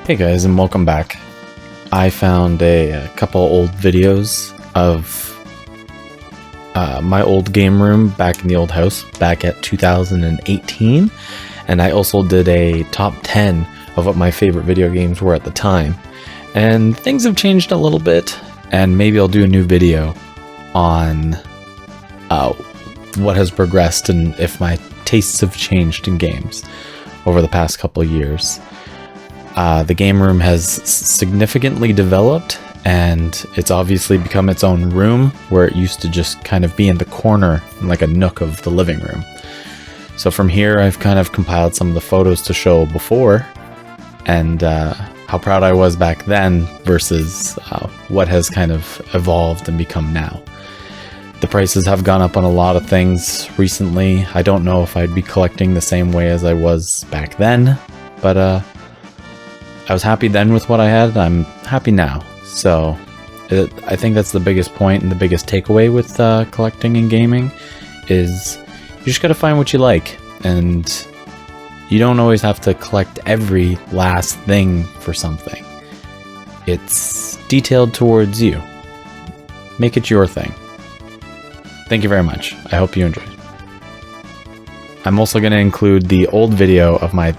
Hey guys, and welcome back. I found a couple old videos of my old game room back in the old house back at 2018, and I also did a top 10 of what my favorite video games were at the time. And things have changed a little bit, and maybe I'll do a new video on what has progressed and if my tastes have changed in games over the past couple of years. The game room has significantly developed, and it's obviously become its own room where it used to just kind of be in the corner, like a nook of the living room. So from here, I've kind of compiled some of the photos to show before, and how proud I was back then versus what has kind of evolved and become now. The prices have gone up on a lot of things recently. I don't know if I'd be collecting the same way as I was back then, but I was happy then with what I had. I'm happy now. So I think that's the biggest point and the biggest takeaway with collecting and gaming is you just gotta find what you like, and you don't always have to collect every last thing for something. It's detailed towards you. Make it your thing. Thank you very much. I hope you enjoyed. I'm also going to include the old video of my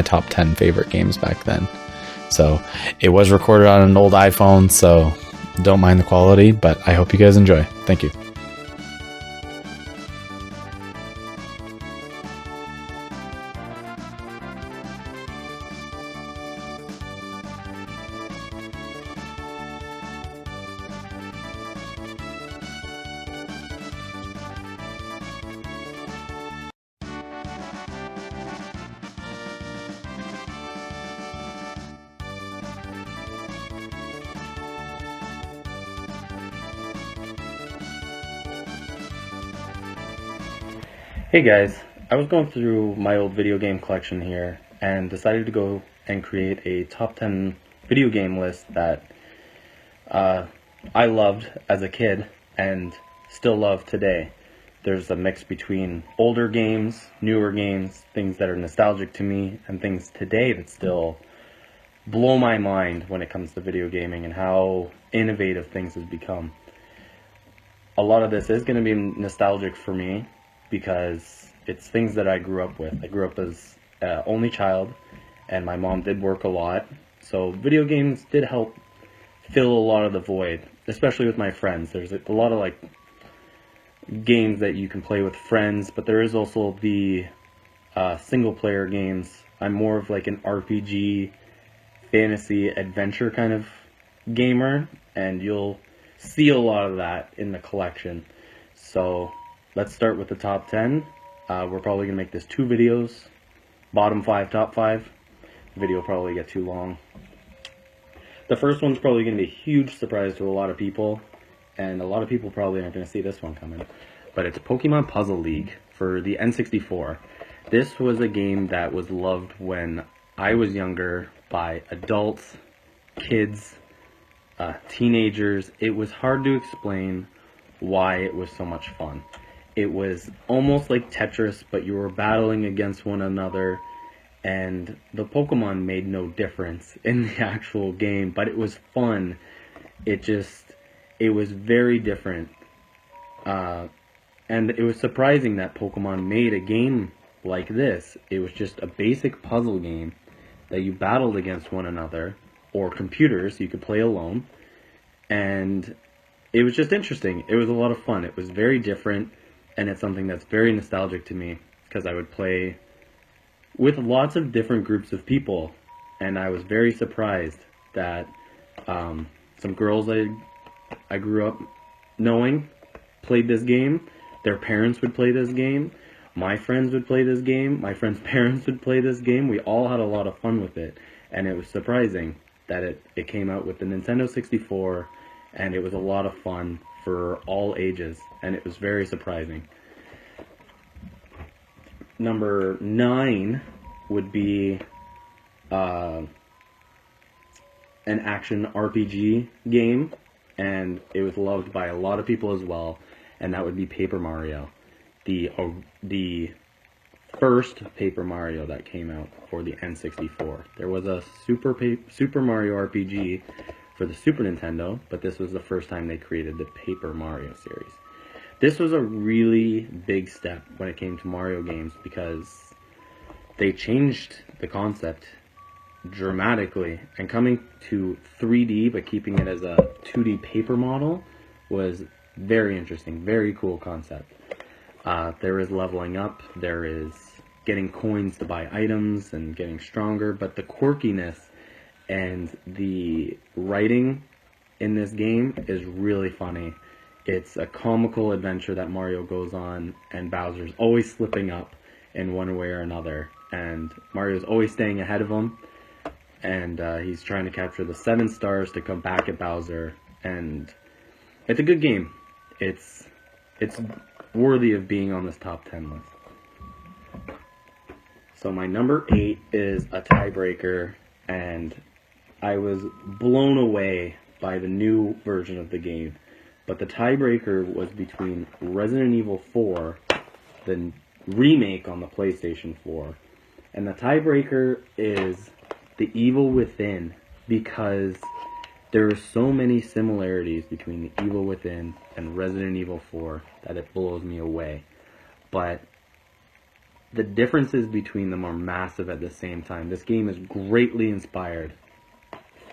top 10 favorite games back then. So it was recorded on an old iPhone, so don't mind the quality, but I hope you guys enjoy. Thank you. Hey guys, I was going through my old video game collection here and decided to go and create a top 10 video game list that I loved as a kid and still love today. There's a mix between older games, newer games, things that are nostalgic to me, and things today that still blow my mind when it comes to video gaming and how innovative things have become. A lot of this is going to be nostalgic for me, because it's things that I grew up with. I grew up as only child, and my mom did work a lot, so video games did help fill a lot of the void, especially with my friends. There's a lot of like games that you can play with friends, but there is also the single player games. I'm more of like an RPG, fantasy, adventure kind of gamer, and you'll see a lot of that in the collection. So let's start with the top 10. We're probably going to make this 2 videos. Bottom 5, top 5. The video will probably get too long. The first one's probably going to be a huge surprise to a lot of people, and a lot of people probably aren't going to see this one coming. But it's Pokemon Puzzle League for the N64. This was a game that was loved when I was younger by adults, kids, teenagers. It was hard to explain why it was so much fun. It was almost like Tetris, but you were battling against one another, and the Pokemon made no difference in the actual game, but it was fun. It was very different. And it was surprising that Pokemon made a game like this. It was just a basic puzzle game that you battled against one another, or computers, you could play alone, and it was just interesting. It was a lot of fun. It was very different, and it's something that's very nostalgic to me, because I would play with lots of different groups of people, and I was very surprised that some girls I grew up knowing played this game. Their parents would play this game. My friends would play this game. My friends' parents would play this game. We all had a lot of fun with it, and it was surprising that it came out with the Nintendo 64, and it was a lot of fun for all ages, and it was very surprising. Number 9 would be an action RPG game, and it was loved by a lot of people as well, and that would be Paper Mario. The first Paper Mario that came out for the N64. There was a Super Mario RPG for the Super Nintendo, but this was the first time they created the Paper Mario series. This was a really big step when it came to Mario games because they changed the concept dramatically, and coming to 3D but keeping it as a 2D paper model was very interesting, very cool concept. There is leveling up, there is getting coins to buy items and getting stronger, but the quirkiness and the writing in this game is really funny. It's a comical adventure that Mario goes on, and Bowser's always slipping up in one way or another, and Mario's always staying ahead of him, and he's trying to capture the 7 stars to come back at Bowser, and it's a good game. It's worthy of being on this top 10 list. So my number 8 is a tiebreaker, and I was blown away by the new version of the game. But the tiebreaker was between Resident Evil 4, the remake on the PlayStation 4, and the tiebreaker is The Evil Within, because there are so many similarities between The Evil Within and Resident Evil 4 that it blows me away. But the differences between them are massive at the same time. This game is greatly inspired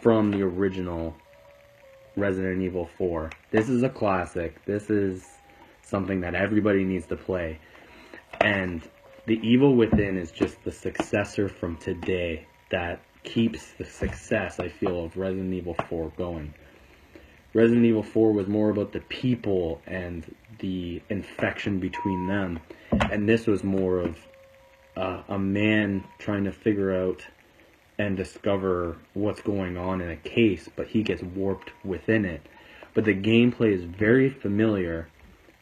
from the original Resident Evil 4. This is a classic. This is something that everybody needs to play. And The Evil Within is just the successor from today that keeps the success, I feel, of Resident Evil 4 going. Resident Evil 4 was more about the people and the infection between them, and this was more of a man trying to figure out and discover what's going on in a case, but he gets warped within it. But the gameplay is very familiar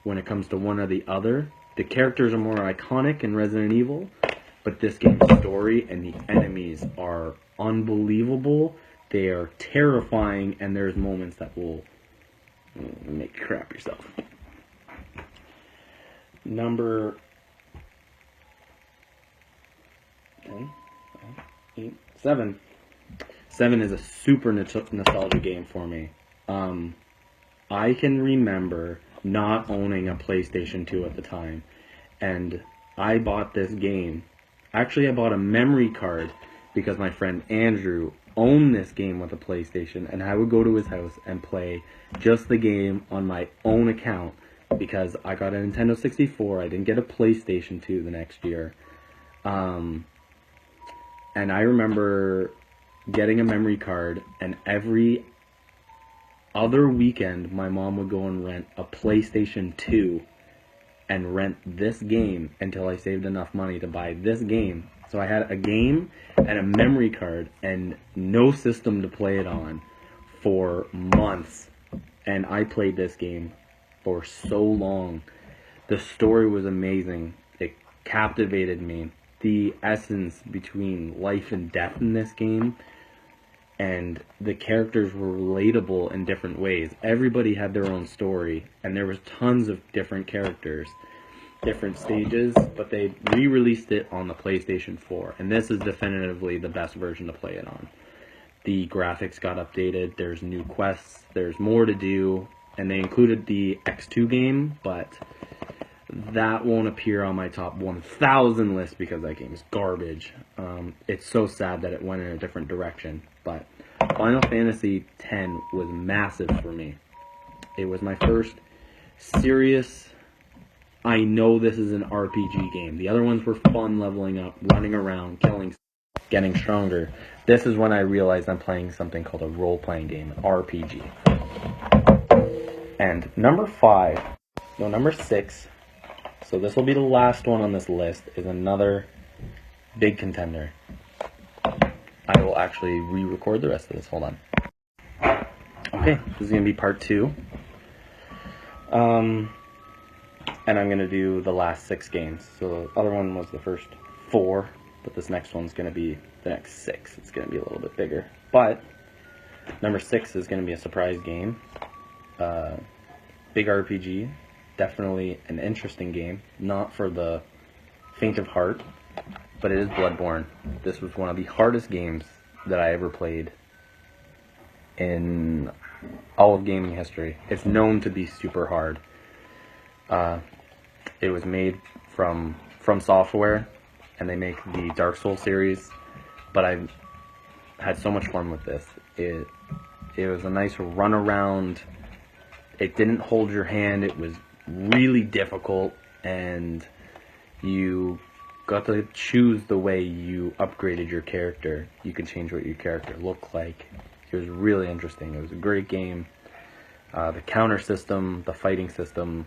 when it comes to one or the other. The characters are more iconic in Resident Evil, but this game's story and the enemies are unbelievable. They are terrifying, and there's moments that will make you crap yourself. Number 7. 7 is a super nostalgia game for me. I can remember not owning a PlayStation 2 at the time, and I bought this game. Actually, I bought a memory card because my friend Andrew owned this game with a PlayStation, and I would go to his house and play just the game on my own account because I got a Nintendo 64. I didn't get a PlayStation 2 the next year. And I remember getting a memory card, and every other weekend my mom would go and rent a PlayStation 2 and rent this game until I saved enough money to buy this game. So I had a game and a memory card and no system to play it on for months, and I played this game for so long. The story was amazing. It captivated me. The essence between life and death in this game, and the characters were relatable in different ways. Everybody had their own story, and there was tons of different characters, different stages, but they re-released it on the PlayStation 4, and this is definitively the best version to play it on. The graphics got updated, there's new quests, there's more to do, and they included the X2 game, but that won't appear on my top 1,000 list because that game is garbage. It's so sad that it went in a different direction, but Final Fantasy X was massive for me. It was my first serious, I know this is an RPG game. The other ones were fun, leveling up, running around, killing, getting stronger. This is when I realized I'm playing something called a role-playing game, an RPG. And number 6, so this will be the last one on this list, is another big contender. I will actually re-record the rest of this. Hold on. Okay, this is going to be part 2. And I'm going to do the last 6 games. So the other one was the first 4, but this next one's going to be the next 6. It's going to be a little bit bigger. But number 6 is going to be a surprise game. Big RPG. Definitely an interesting game. Not for the faint of heart, but it is Bloodborne. This was one of the hardest games that I ever played in all of gaming history. It's known to be super hard. It was made from Software, and they make the Dark Souls series, but I had so much fun with this. It was a nice run around. It didn't hold your hand. It was really difficult, and you got to choose the way you upgraded your character. You could change what your character looked like. It was really interesting. It was a great game. The counter system, the fighting system,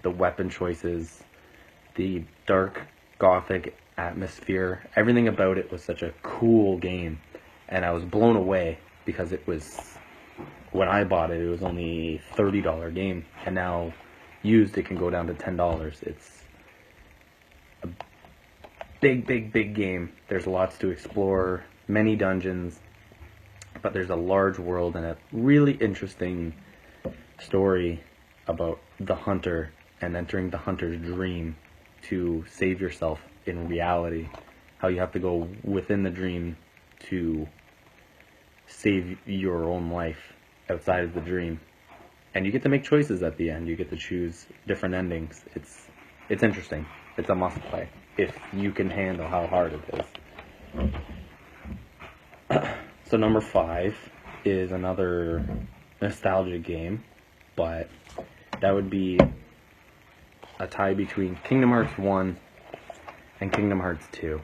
the weapon choices, the dark gothic atmosphere, everything about it was such a cool game. And I was blown away because it was, when I bought it, it was only a $30 game. And now used, it can go down to $10. It's a big game. There's lots to explore, many dungeons, but there's a large world and a really interesting story about the hunter and entering the hunter's dream to save yourself in reality. How you have to go within the dream to save your own life outside of the dream. And you get to make choices at the end. You get to choose different endings. It's interesting. It's a must play if you can handle how hard it is. So number 5 is another nostalgia game, but that would be a tie between Kingdom Hearts 1 and Kingdom Hearts 2.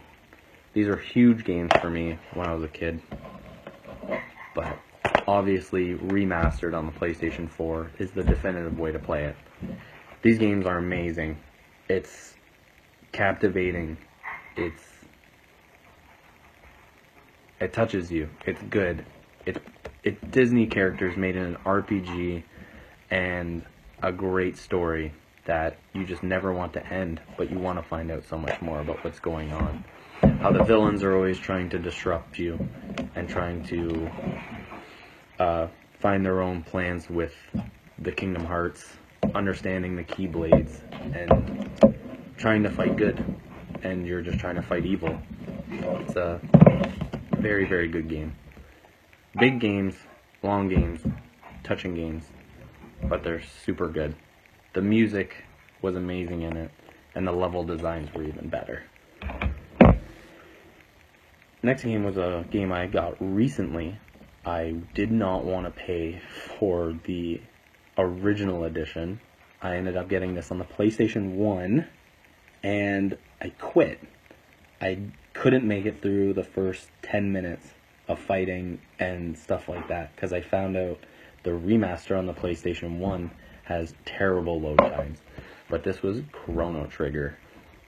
These are huge games for me when I was a kid, but obviously remastered on the PlayStation 4 is the definitive way to play it. These games are amazing. It's captivating. It touches you. It's good. It's Disney characters made in an RPG and a great story that you just never want to end, but you want to find out so much more about what's going on. How the villains are always trying to disrupt you and trying to find their own plans with the Kingdom Hearts, understanding the Keyblades, and trying to fight good, and you're just trying to fight evil. It's a very good game. Big games, long games, touching games, but they're super good. The music was amazing in it, and the level designs were even better. Next game was a game I got recently. I did not want to pay for the original edition. I ended up getting this on the PlayStation 1, and I quit. I couldn't make it through the first 10 minutes of fighting and stuff like that, because I found out the remaster on the PlayStation 1 has terrible load times. But this was Chrono Trigger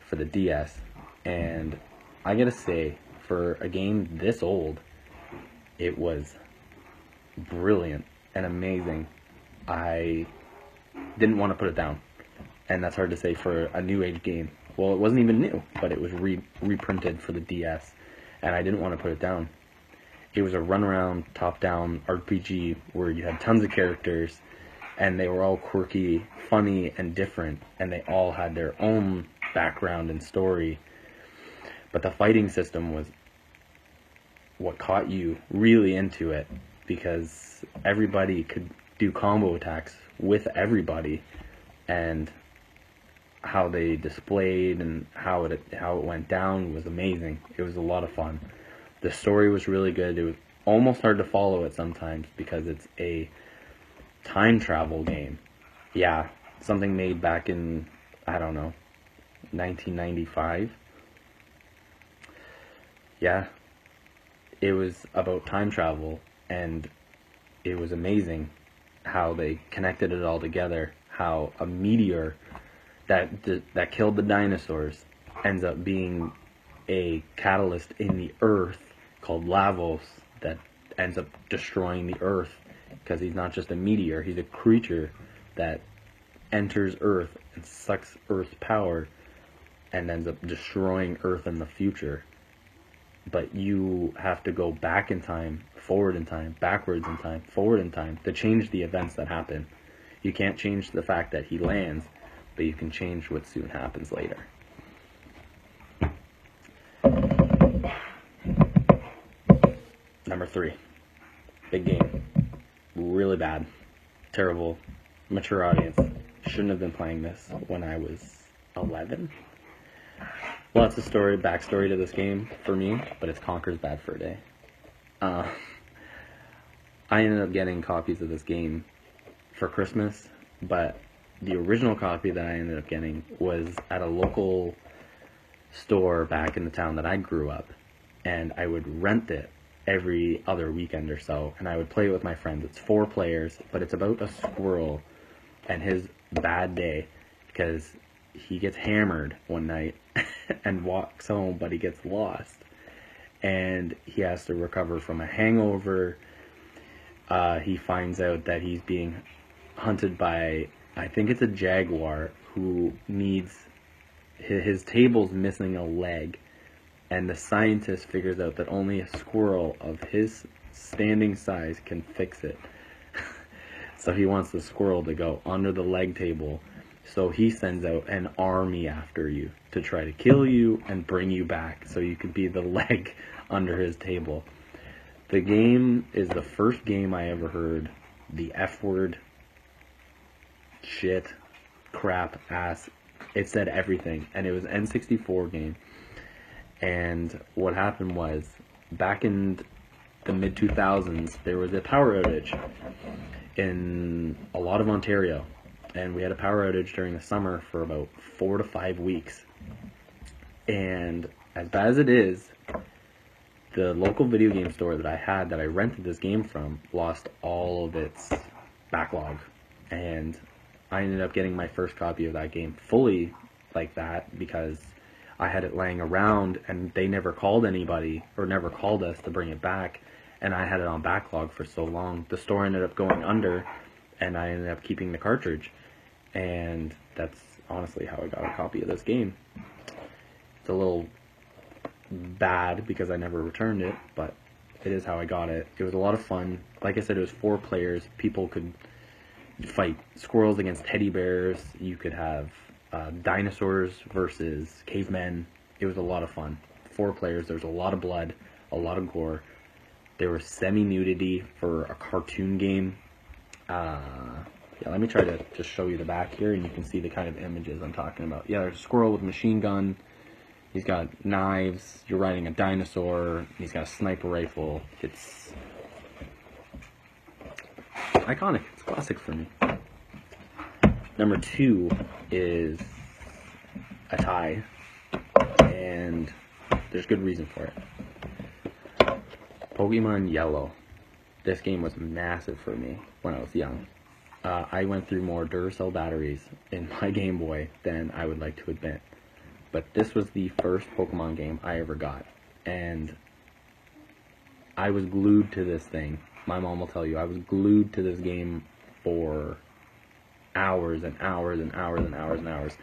for the DS, and I gotta say, for a game this old, it was brilliant and amazing. I didn't want to put it down, and that's hard to say for a new age game. Well, it wasn't even new, but it was reprinted for the DS, and I didn't want to put it down. It was a run-around, top-down RPG where you had tons of characters, and they were all quirky, funny, and different, and they all had their own background and story. But the fighting system was what caught you really into it, because everybody could do combo attacks with everybody, and how they displayed and how it went down was amazing. It was a lot of fun. The story was really good. It was almost hard to follow it sometimes because it's a time travel game. Yeah, something made back in, I don't know, 1995. Yeah, it was about time travel, and it was amazing how they connected it all together. How a meteor that killed the dinosaurs ends up being a catalyst in the earth called Lavos that ends up destroying the earth, because he's not just a meteor, he's a creature that enters earth and sucks earth's power and ends up destroying earth in the future. But you have to go back in time, forward in time, backwards in time, forward in time to change the events that happen. You can't change the fact that he lands, but you can change what soon happens later. Number 3, big game. Really bad. Terrible. Mature audience. Shouldn't have been playing this when I was 11. Lots of backstory to this game for me, but it's Conker's Bad Fur Day. I ended up getting copies of this game for Christmas, but the original copy that I ended up getting was at a local store back in the town that I grew up, and I would rent it every other weekend or so, and I would play it with my friends. It's 4 players, but it's about a squirrel and his bad day because he gets hammered one night and walks home, but he gets lost, and he has to recover from a hangover. He finds out that he's being hunted by, I think it's a jaguar, who needs, his table's missing a leg, and the scientist figures out that only a squirrel of his standing size can fix it. So he wants the squirrel to go under the leg table. So he sends out an army after you to try to kill you and bring you back so you can be the leg under his table. The game is the first game I ever heard the F word, shit, crap, ass. It said everything, and it was an N64 game. And what happened was, back in the mid-2000s, there was a power outage in a lot of Ontario, and we had a power outage during the summer for about 4 to 5 weeks. And as bad as it is, the local video game store that I rented this game from, lost all of its backlog, and I ended up getting my first copy of that game fully like that because I had it laying around and they never called anybody or never called us to bring it back, and I had it on backlog for so long. The store ended up going under and I ended up keeping the cartridge, and that's honestly how I got a copy of this game. It's a little bad because I never returned it, but it is how I got it. It was a lot of fun. Like I said, it was 4 players. People could fight squirrels against teddy bears. You could have dinosaurs versus cavemen. It was a lot of fun. 4 players. There's a lot of blood, a lot of gore. There was semi-nudity for a cartoon game. Yeah, let me try to just show you the back here, and you can see the kind of images I'm talking about. Yeah, there's a squirrel with a machine gun. He's got knives. You're riding a dinosaur. He's got a sniper rifle. It's iconic. It's classic for me. Number 2 is a tie, and there's good reason for it. Pokemon Yellow. This game was massive for me when I was young. I went through more Duracell batteries in my Game Boy than I would like to admit. But this was the first Pokemon game I ever got, and I was glued to this thing. My mom will tell you, I was glued to this game for hours and hours and hours and hours and hours.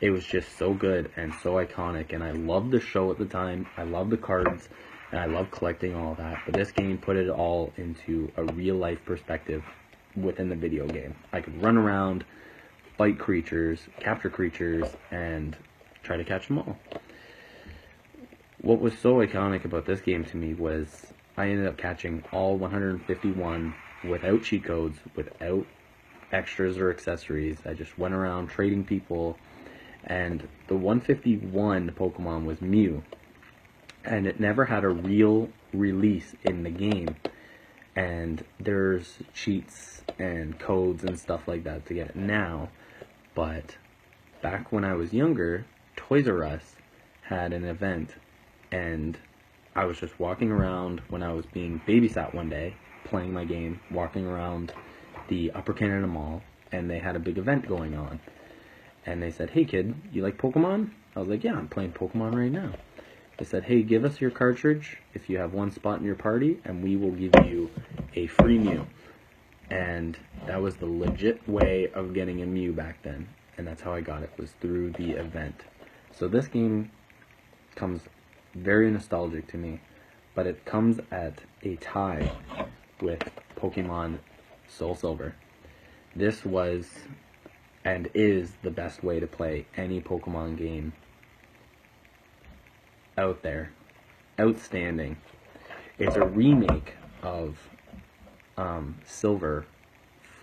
It was just so good and so iconic, and I loved the show at the time. I loved the cards, and I loved collecting all that. But this game put it all into a real-life perspective within the video game. I could run around, fight creatures, capture creatures, and try to catch them all. What was so iconic about this game to me was I ended up catching all 151 without cheat codes, without extras or accessories. I just went around trading people, and the 151 Pokemon was Mew, and it never had a real release in the game, and there's cheats and codes and stuff like that to get it now. But back when I was younger, Toys R Us had an event, and I was just walking around when I was being babysat one day, playing my game, walking around the Upper Canada Mall, and they had a big event going on. And they said, "Hey kid, you like Pokemon?" I was like, "Yeah, I'm playing Pokemon right now." They said, "Hey, give us your cartridge if you have one spot in your party, and we will give you a free Mew." And that was the legit way of getting a Mew back then. And that's how I got it, was through the event. So this game comes very nostalgic to me, but it comes at a tie with Pokemon Soul Silver. This was and is the best way to play any Pokemon game out there. Outstanding. It's a remake of Silver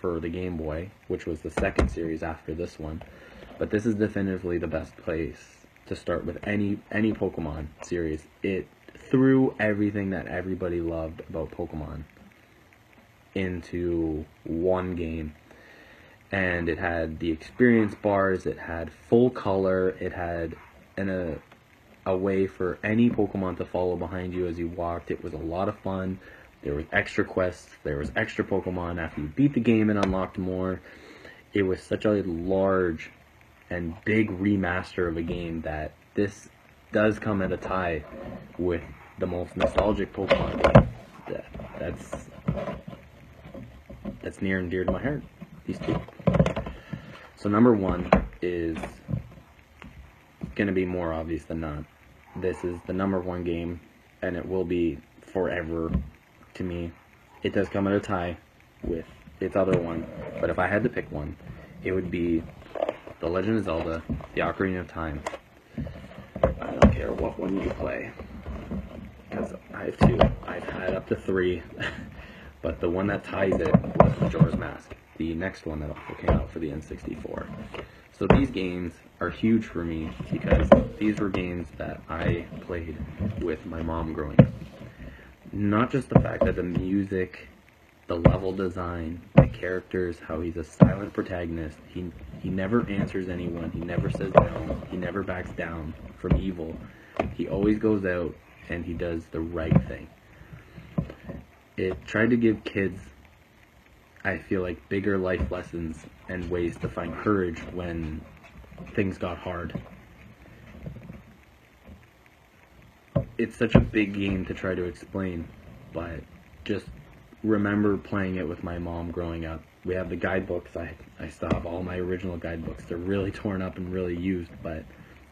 for the Game Boy, which was the second series after this one. But this is definitively the best place to start with any Pokemon series. It threw everything that everybody loved about Pokemon into one game. And it had the experience bars, it had full color, it had a way for any Pokemon to follow behind you as you walked. It was a lot of fun. There was extra quests, there was extra Pokemon after you beat the game and unlocked more. It was such a large and big remaster of a game that this does come at a tie with the most nostalgic Pokemon game. That's near and dear to my heart, these two. So number one is going to be more obvious than not. This is the number one game, and it will be forever to me. It does come at a tie with its other one, but if I had to pick one, it would be The Legend of Zelda, The Ocarina of Time. I don't care what one you play, because I have two. I've had up to three, but the one that ties it was Majora's Mask, the next one that also came out for the N64. So these games are huge for me because these were games that I played with my mom growing up. Not just the fact that the music, the level design, the characters, how he's a silent protagonist. He never answers anyone. He never says no. He never backs down from evil. He always goes out and he does the right thing. It tried to give kids, I feel like, bigger life lessons and ways to find courage when things got hard. It's such a big game to try to explain, but just remember playing it with my mom growing up. We have the guidebooks. I still have all my original guidebooks. They're really torn up and really used, but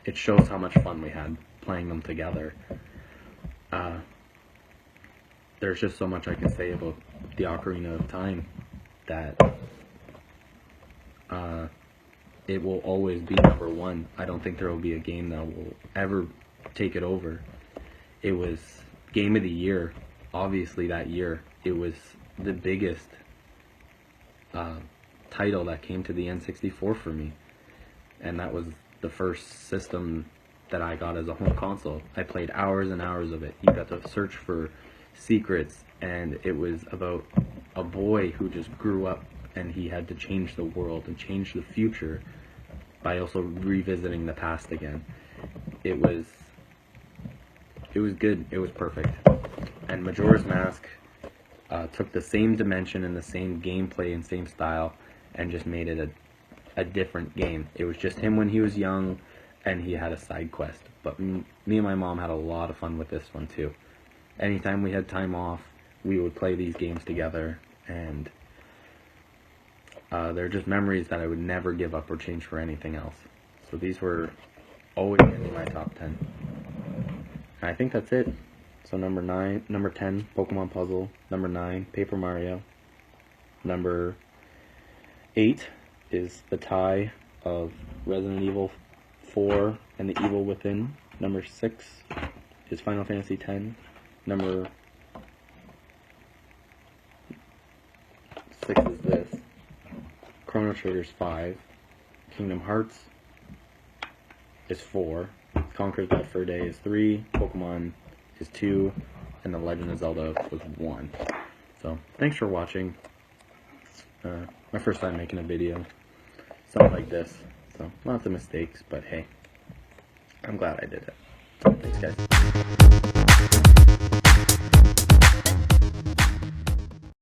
it shows how much fun we had playing them together. There's just so much I can say about the Ocarina of Time that it will always be number one. I don't think there will be a game that will ever take it over. It was Game of the Year, obviously that year. It was the biggest title that came to the N64 for me. And that was the first system that I got as a home console. I played hours and hours of it. You got to search for secrets, and it was about a boy who just grew up and he had to change the world and change the future by also revisiting the past again. It was good. It was perfect. And Majora's Mask took the same dimension and the same gameplay and same style and just made it a different game. It was just him when he was young, and he had a side quest. But me and my mom had a lot of fun with this one too. Anytime we had time off, we would play these games together, and they're just memories that I would never give up or change for anything else. So these were always in my top 10. And I think that's it. So number 10, Pokemon Puzzle. Number 9, Paper Mario. Number 8 is the tie of Resident Evil 4 and The Evil Within. Number 6 is Final Fantasy X. Number 6 is this. Chrono Trigger's 5. Kingdom Hearts is 4. Conker's Bad Fur Day is 3. Pokemon is 2. And The Legend of Zelda was 1. So, thanks for watching. My first time making a video. Something like this. So, lots of mistakes, but hey, I'm glad I did it. Thanks, guys.